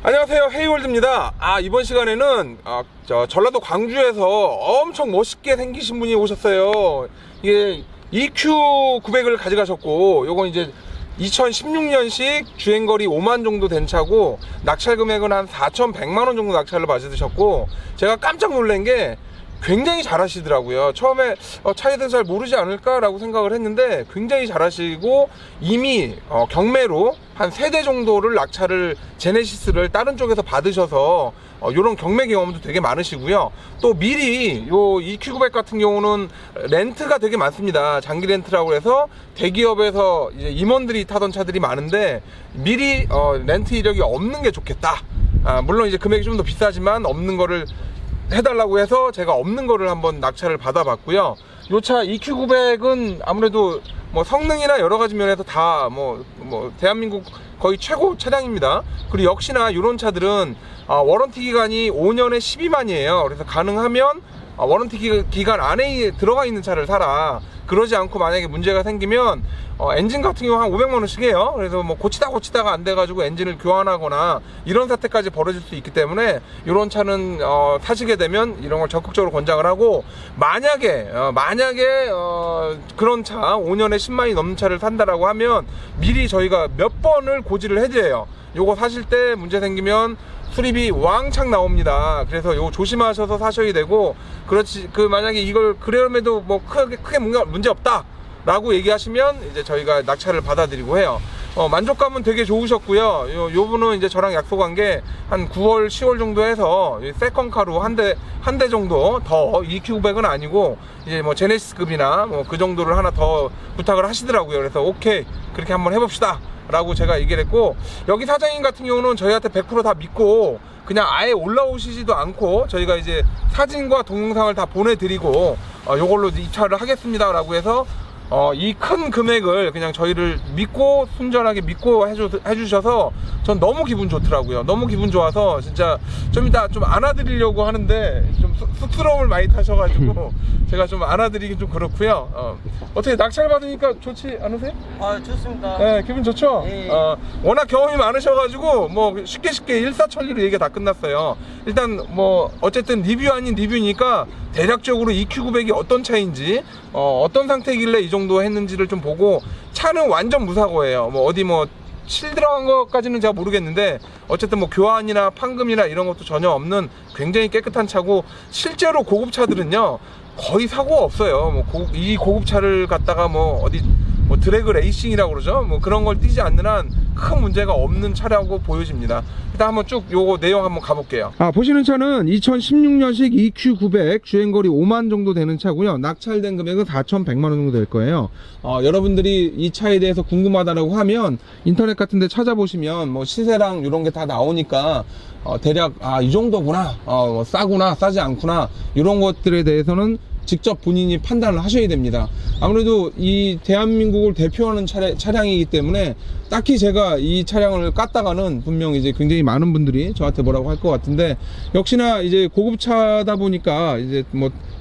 안녕하세요, 헤이월드입니다. 이번 시간에는 전라도 광주에서 엄청 멋있게 생기신 분이 오셨어요. 이게 EQ900을 가져가셨고, 요건 이제 2016년식 주행거리 5만 정도 된 차고, 낙찰 금액은 한 4,100만원 정도 낙찰을 받으셨고, 제가 깜짝 놀란 게 굉장히 잘하시더라고요. 처음에 차에 대해서 잘 모르지 않을까 라고 생각을 했는데 굉장히 잘하시고, 이미 경매로 한 3대 정도를 낙찰을, 제네시스를 다른 쪽에서 받으셔서 요런 경매 경험도 되게 많으시고요. 또 미리 요 EQ900 같은 경우는 렌트가 되게 많습니다. 장기 렌트라고 해서 대기업에서 이제 임원들이 타던 차들이 많은데, 미리 렌트 이력이 없는 게 좋겠다. 물론 이제 금액이 좀 더 비싸지만 없는 거를 해달라고 해서 제가 없는 거를 한번 낙찰을 받아봤고요. 요 차 EQ900은 아무래도 뭐 성능이나 여러 가지 면에서 다 대한민국 거의 최고 차량입니다. 그리고 역시나 이런 차들은 워런티 기간이 5년에 12만이에요. 그래서 가능하면 워런티 기간 안에 들어가 있는 차를 사라. 그러지 않고 만약에 문제가 생기면 엔진 같은 경우 한 500만원씩 해요. 그래서 뭐 고치다가 안 돼가지고 엔진을 교환하거나 이런 사태까지 벌어질 수 있기 때문에 이런 차는 사시게 되면 이런 걸 적극적으로 권장을 하고, 만약에 그런 차 5년에 10만이 넘는 차를 산다라고 하면 미리 저희가 몇 번을 고지를 해드려요. 요거 사실 때 문제 생기면 수리비 왕창 나옵니다. 그래서 요거 조심하셔서 사셔야 되고, 그렇지, 만약에 이걸 그러면도 뭐 크게 문제 없다 라고 얘기하시면 이제 저희가 낙찰을 받아들이고 해요. 만족감은 되게 좋으셨고요. 요 분은 이제 저랑 약속한 게 한 9월, 10월 정도 해서 세컨카로 한 대 정도 더, EQ900은 아니고 이제 뭐 제네시스급이나 뭐 그 정도를 하나 더 부탁을 하시더라고요. 그래서 오케이, 그렇게 한번 해봅시다 라고 제가 얘기를 했고, 여기 사장님 같은 경우는 저희한테 100% 다 믿고 그냥 아예 올라오시지도 않고 저희가 이제 사진과 동영상을 다 보내드리고 요걸로 입찰을 하겠습니다 라고 해서 이 큰 금액을 그냥 저희를 믿고, 순전하게 믿고 해주셔서 전 너무 기분 좋더라고요. 너무 기분 좋아서 진짜 좀 이따 좀 안아드리려고 하는데 좀 쑥스러움을 많이 타셔가지고 제가 좀 안아드리긴 좀 그렇고요. 어떻게 낙찰 받으니까 좋지 않으세요? 좋습니다. 네, 기분 좋죠? 예. 워낙 경험이 많으셔가지고 뭐 쉽게 일사천리로 얘기가 다 끝났어요. 일단 뭐 어쨌든 리뷰 아닌 리뷰니까 대략적으로 EQ900이 어떤 차인지, 어떤 상태길래 이 정도 했는지를 좀 보고, 차는 완전 무사고예요. 뭐 어디 실 들어간 것까지는 제가 모르겠는데, 어쨌든 뭐 교환이나 판금이나 이런 것도 전혀 없는 굉장히 깨끗한 차고, 실제로 고급차들은요 거의 사고가 없어요. 이 고급차를 갖다가 어디 드래그 레이싱이라고 그러죠. 그런 걸 띄지 않는 한 큰 문제가 없는 차라고 보여집니다. 일단 한번 쭉 요거 내용 한번 가볼게요. 보시는 차는 2016년식 EQ900 주행거리 5만 정도 되는 차고요. 낙찰된 금액은 4,100만원 정도 될 거예요. 여러분들이 이 차에 대해서 궁금하다고 하면 인터넷 같은 데 찾아보시면 시세랑 이런 게 다 나오니까 대략 이 정도구나, 싸구나, 싸지 않구나, 이런 것들에 대해서는 직접 본인이 판단을 하셔야 됩니다. 아무래도 이 대한민국을 대표하는 차량이기 때문에 딱히 제가 이 차량을 깠다가는 분명 이제 굉장히 많은 분들이 저한테 뭐라고 할 것 같은데, 역시나 이제 고급차다 보니까 이제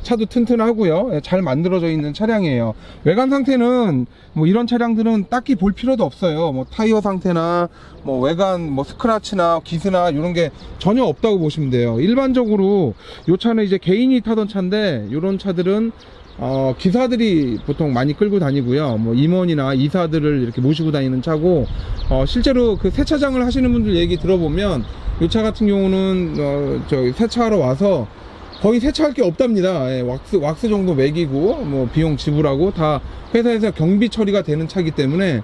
차도 튼튼하고요, 잘 만들어져 있는 차량이에요. 외관 상태는 이런 차량들은 딱히 볼 필요도 없어요. 타이어 상태나 외관 스크래치나 기스나 이런 게 전혀 없다고 보시면 돼요. 일반적으로 이 차는 이제 개인이 타던 차인데, 이런 차들은 기사들이 보통 많이 끌고 다니고요. 임원이나 이사들을 이렇게 모시고 다니는 차고, 실제로 그 세차장을 하시는 분들 얘기 들어보면 이 차 같은 경우는 세차하러 와서 거의 세차할 게 없답니다. 왁스 정도 매기고 비용 지불하고 다 회사에서 경비 처리가 되는 차이기 때문에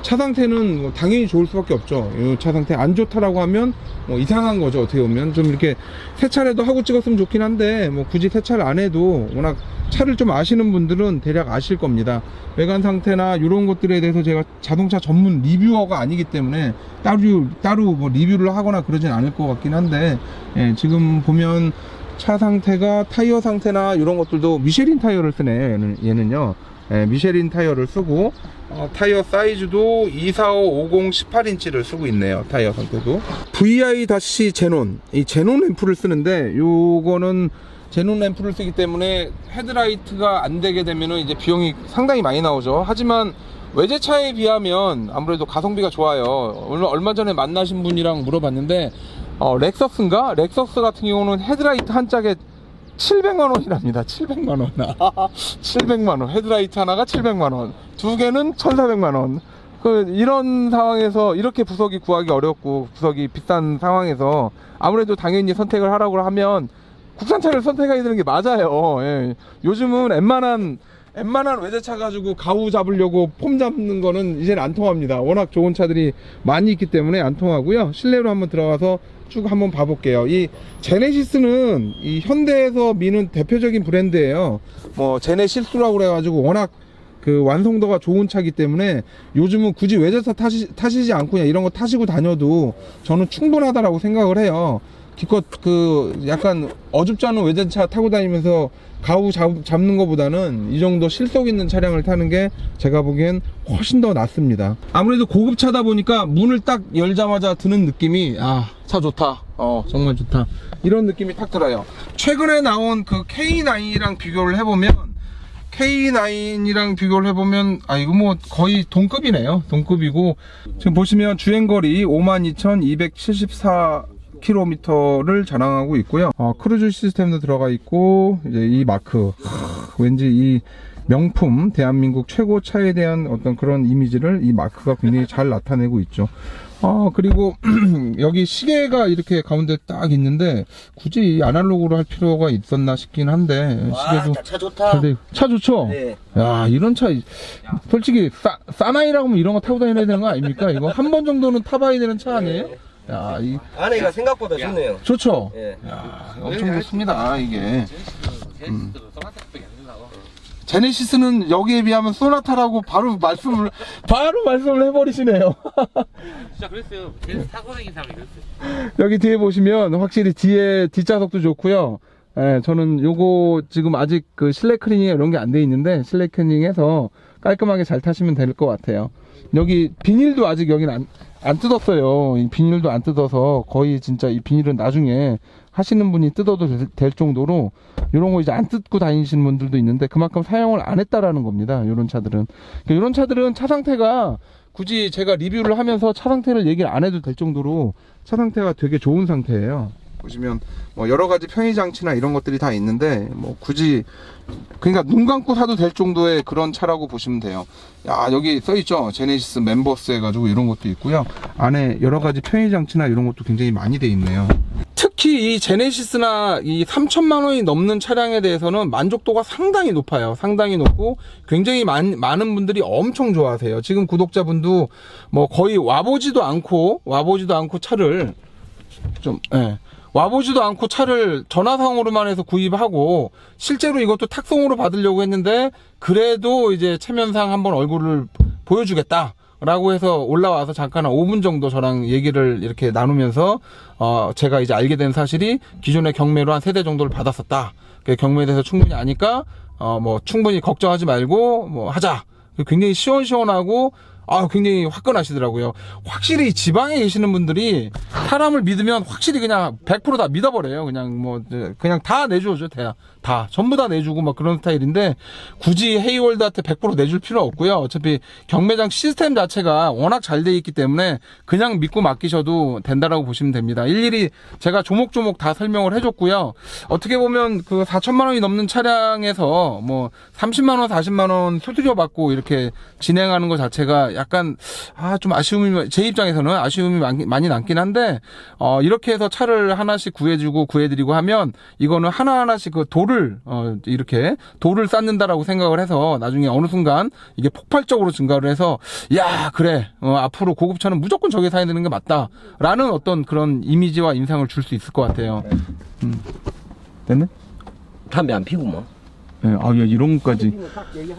차 상태는 당연히 좋을 수밖에 없죠. 이 차 상태 안 좋다라고 하면 이상한 거죠. 어떻게 보면 좀 이렇게 세차라도 하고 찍었으면 좋긴 한데, 굳이 세차를 안 해도 워낙 차를 좀 아시는 분들은 대략 아실 겁니다. 외관 상태나 이런 것들에 대해서 제가 자동차 전문 리뷰어가 아니기 때문에 따로 리뷰를 하거나 그러진 않을 것 같긴 한데, 지금 보면 차 상태가, 타이어 상태나 이런 것들도 미쉐린 타이어를 쓰네. 얘는요 미쉐린 타이어를 쓰고, 타이어 사이즈도 24550 18인치를 쓰고 있네요. 타이어 상태도 VI-제논, 이 제논 램프를 쓰는데, 요거는 제논 램프를 쓰기 때문에 헤드라이트가 안 되게 되면은 이제 비용이 상당히 많이 나오죠. 하지만 외제차에 비하면 아무래도 가성비가 좋아요. 얼마 전에 만나신 분이랑 물어봤는데 렉서스인가? 렉서스 같은 경우는 헤드라이트 한 짝에 700만원이랍니다. 700만원. 700만원. 헤드라이트 하나가 700만원. 두 개는 1400만원. 이런 상황에서 이렇게 부석이 구하기 어렵고 부석이 비싼 상황에서 아무래도 당연히 선택을 하라고 하면 국산차를 선택해야 되는 게 맞아요. 예. 요즘은 웬만한 외제차 가지고 가우 잡으려고 폼 잡는 거는 이제는 안 통합니다. 워낙 좋은 차들이 많이 있기 때문에 안 통하고요. 실내로 한번 들어가서 쭉 한번 봐볼게요. 이 제네시스는 이 현대에서 미는 대표적인 브랜드예요. 뭐 제네시스라고 그래가지고 워낙 그 완성도가 좋은 차기 때문에 요즘은 굳이 외제차 타시지 않고 그냥 이런 거 타시고 다녀도 저는 충분하다라고 생각을 해요. 기껏 그 약간 어줍지 않은 외제차 타고 다니면서 가우 잡는 것보다는 이 정도 실속 있는 차량을 타는 게 제가 보기엔 훨씬 더 낫습니다. 아무래도 고급차다 보니까 문을 딱 열자마자 드는 느낌이 차 좋다, 정말 좋다, 이런 느낌이 탁 들어요. 최근에 나온 그 K9이랑 비교를 해보면 이거 뭐 거의 동급이네요. 동급이고 지금 보시면 주행거리 52,274km를 자랑하고 있고요. 크루즈 시스템도 들어가 있고 이제 이 마크, 왠지 이 명품 대한민국 최고 차에 대한 어떤 그런 이미지를 이 마크가 굉장히 잘 나타내고 있죠. 그리고 여기 시계가 이렇게 가운데 딱 있는데 굳이 아날로그로 할 필요가 있었나 싶긴 한데. 시계도 차 좋다. 차 좋죠? 네. 야, 이런 차 솔직히 사나이라고 하면 이런 거 타고 다녀야 되는 거 아닙니까? 이거 한 번 정도는 타봐야 되는 차 아니에요? 야, 안에가 생각보다 좋네요. 좋죠? 예. 야, 엄청 좋습니다, 이게. 제네시스는 여기에 비하면 소나타라고 바로 말씀을 해버리시네요. 진짜 그랬어요. 제네시스 타고 다니는 사람이 그랬어요. 여기 뒤에 보시면 확실히 뒤에 뒷좌석도 좋고요. 예, 저는 요거 지금 아직 그 실내 클리닝 이런 게 안 돼 있는데 실내 클리닝해서 깔끔하게 잘 타시면 될 것 같아요. 여기 비닐도 아직 여기는 안 뜯었어요. 이 비닐도 안 뜯어서 거의 진짜 이 비닐은 나중에 하시는 분이 뜯어도 될 정도로 이런 거 이제 안 뜯고 다니시는 분들도 있는데 그만큼 사용을 안 했다라는 겁니다. 이런 차들은. 이런 차들은 차 상태가 굳이 제가 리뷰를 하면서 차 상태를 얘기를 안 해도 될 정도로 차 상태가 되게 좋은 상태예요. 보시면 뭐 여러 가지 편의 장치나 이런 것들이 다 있는데 뭐 굳이 그러니까 눈 감고 사도 될 정도의 그런 차라고 보시면 돼요. 야, 여기 써 있죠. 제네시스 멤버스 해가지고 이런 것도 있고요. 안에 여러 가지 편의 장치나 이런 것도 굉장히 많이 돼 있네요. 특히 이 제네시스나 이 3천만 원이 넘는 차량에 대해서는 만족도가 상당히 높아요. 상당히 높고 굉장히 많은 분들이 엄청 좋아하세요. 지금 구독자분도 뭐 거의 와보지도 않고 차를 와보지도 않고 차를 전화상으로만 해서 구입하고 실제로 이것도 탁송으로 받으려고 했는데 그래도 이제 체면상 한번 얼굴을 보여주겠다 라고 해서 올라와서 잠깐 한 5분 정도 저랑 얘기를 이렇게 나누면서 제가 이제 알게 된 사실이 기존의 경매로 한 3대 정도를 받았었다. 경매에 대해서 충분히 아니까 뭐 충분히 걱정하지 말고 뭐 하자. 굉장히 시원시원하고 굉장히 화끈하시더라고요. 확실히 지방에 계시는 분들이 사람을 믿으면 확실히 그냥 100% 다 믿어버려요. 그냥 다 내줘죠. 다 전부 다 내주고 막 그런 스타일인데 굳이 헤이월드한테 100% 내줄 필요 없고요. 어차피 경매장 시스템 자체가 워낙 잘 돼 있기 때문에 그냥 믿고 맡기셔도 된다라고 보시면 됩니다. 일일이 제가 조목조목 다 설명을 해줬고요. 어떻게 보면 그 4천만 원이 넘는 차량에서 뭐 30만 원, 40만 원 수수료 받고 이렇게 진행하는 것 자체가 약간 좀 아쉬움이, 제 입장에서는 아쉬움이 많이 남긴 한데 이렇게 해서 차를 하나씩 구해드리고 하면 이거는 하나하나씩 그 돌을 이렇게 돌을 쌓는다라고 생각을 해서 나중에 어느 순간 이게 폭발적으로 증가를 해서 야, 그래, 앞으로 고급차는 무조건 저게 사야 되는 게 맞다라는 어떤 그런 이미지와 인상을 줄 수 있을 것 같아요. 됐네? 담배 안 피고 뭐. 네, 이런 것까지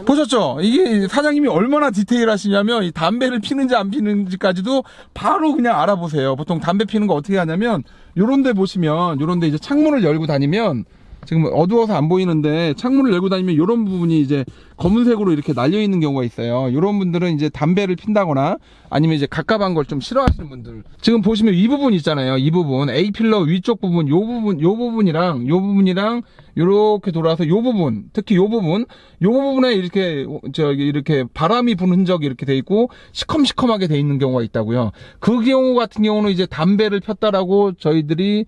보셨죠? 이게 사장님이 얼마나 디테일하시냐면 이 담배를 피는지 안 피는지까지도 바로 그냥 알아보세요. 보통 담배 피는 거 어떻게 하냐면 요런데 보시면 요런데 이제 창문을 열고 다니면 지금 어두워서 안 보이는데 창문을 열고 다니면 이런 부분이 이제 검은색으로 이렇게 날려 있는 경우가 있어요. 이런 분들은 이제 담배를 핀다거나 아니면 이제 갑갑한 걸 좀 싫어하시는 분들. 지금 보시면 이 부분 있잖아요. 이 부분 A필러 위쪽 부분, 요 부분이랑 요렇게 돌아서 요 부분, 특히 요 부분에 이렇게 바람이 부는 흔적이 이렇게 돼 있고 시커멓게 돼 있는 경우가 있다고요. 그 경우 같은 경우는 이제 담배를 폈다라고 저희들이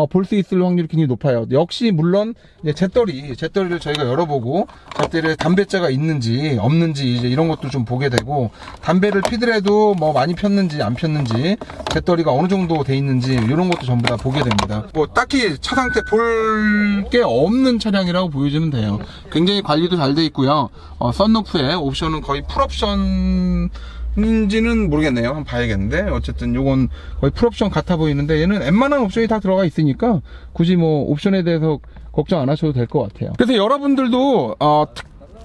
볼 수 있을 확률이 굉장히 높아요. 역시 물론 이제 잿더리를 저희가 열어보고 잿더리에 담배자가 있는지 없는지 이제 이런 것도 좀 보게 되고, 담배를 피더라도 뭐 많이 폈는지 안 폈는지, 잿더리가 어느 정도 돼 있는지 이런 것도 전부 다 보게 됩니다. 뭐 딱히 차 상태 볼 게 없는 차량이라고 보여주면 돼요. 굉장히 관리도 잘 돼 있고요. 썬루프에 옵션은 거의 풀옵션 인지는 모르겠네요. 한번 봐야겠는데, 어쨌든 요건 거의 풀옵션 같아 보이는데, 얘는 웬만한 옵션이 다 들어가 있으니까 굳이 뭐 옵션에 대해서 걱정 안 하셔도 될 것 같아요. 그래서 여러분들도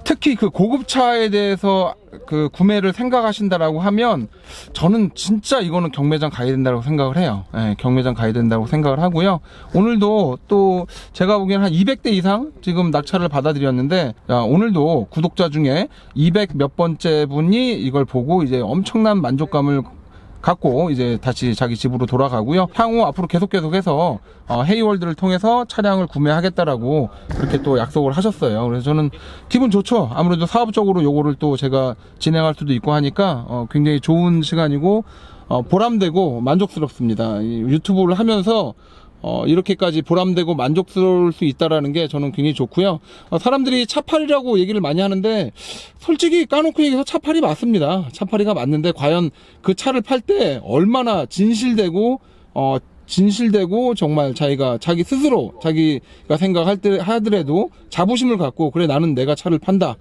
특히 그 고급차에 대해서 그 구매를 생각하신다라고 하면 저는 진짜 이거는 경매장 가야 된다고 생각을 해요. 네, 경매장 가야 된다고 생각을 하고요. 오늘도 또 제가 보기엔 한 200대 이상 지금 낙찰을 받아들였는데, 오늘도 구독자 중에 200 몇 번째 분이 이걸 보고 이제 엄청난 만족감을 갖고 이제 다시 자기 집으로 돌아가고요. 향후 앞으로 계속해서 헤이월드를 통해서 차량을 구매하겠다라고 그렇게 또 약속을 하셨어요. 그래서 저는 기분 좋죠. 아무래도 사업적으로 요거를 또 제가 진행할 수도 있고 하니까 굉장히 좋은 시간이고 보람되고 만족스럽습니다. 이 유튜브를 하면서 이렇게까지 보람되고 만족스러울 수 있다라는 게 저는 굉장히 좋고요. 사람들이 차팔이라고 얘기를 많이 하는데, 솔직히 까놓고 얘기해서 차팔이 맞습니다. 차팔이가 맞는데 과연 그 차를 팔 때 얼마나 진실되고 정말 자기 스스로 자기가 생각할 때 하더라도 자부심을 갖고, 그래 나는 내가 차를 판다.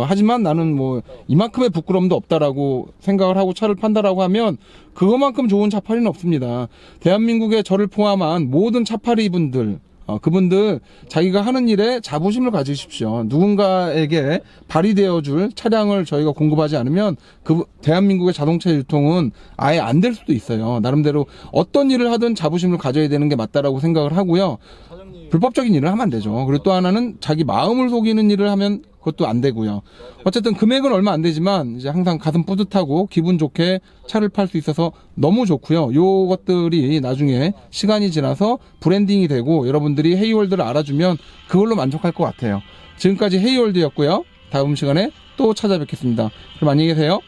하지만 나는 뭐 이만큼의 부끄러움도 없다라고 생각을 하고 차를 판다라고 하면 그거만큼 좋은 차팔이는 없습니다. 대한민국에 저를 포함한 모든 차팔이 분들, 그분들 자기가 하는 일에 자부심을 가지십시오. 누군가에게 발휘되어줄 차량을 저희가 공급하지 않으면 그 대한민국의 자동차 유통은 아예 안 될 수도 있어요. 나름대로 어떤 일을 하든 자부심을 가져야 되는 게 맞다라고 생각을 하고요. 불법적인 일을 하면 안 되죠. 그리고 또 하나는 자기 마음을 속이는 일을 하면 그것도 안 되고요. 어쨌든 금액은 얼마 안 되지만 이제 항상 가슴 뿌듯하고 기분 좋게 차를 팔 수 있어서 너무 좋고요. 요것들이 나중에 시간이 지나서 브랜딩이 되고 여러분들이 헤이월드를 알아주면 그걸로 만족할 것 같아요. 지금까지 헤이월드였고요. 다음 시간에 또 찾아뵙겠습니다. 그럼 안녕히 계세요.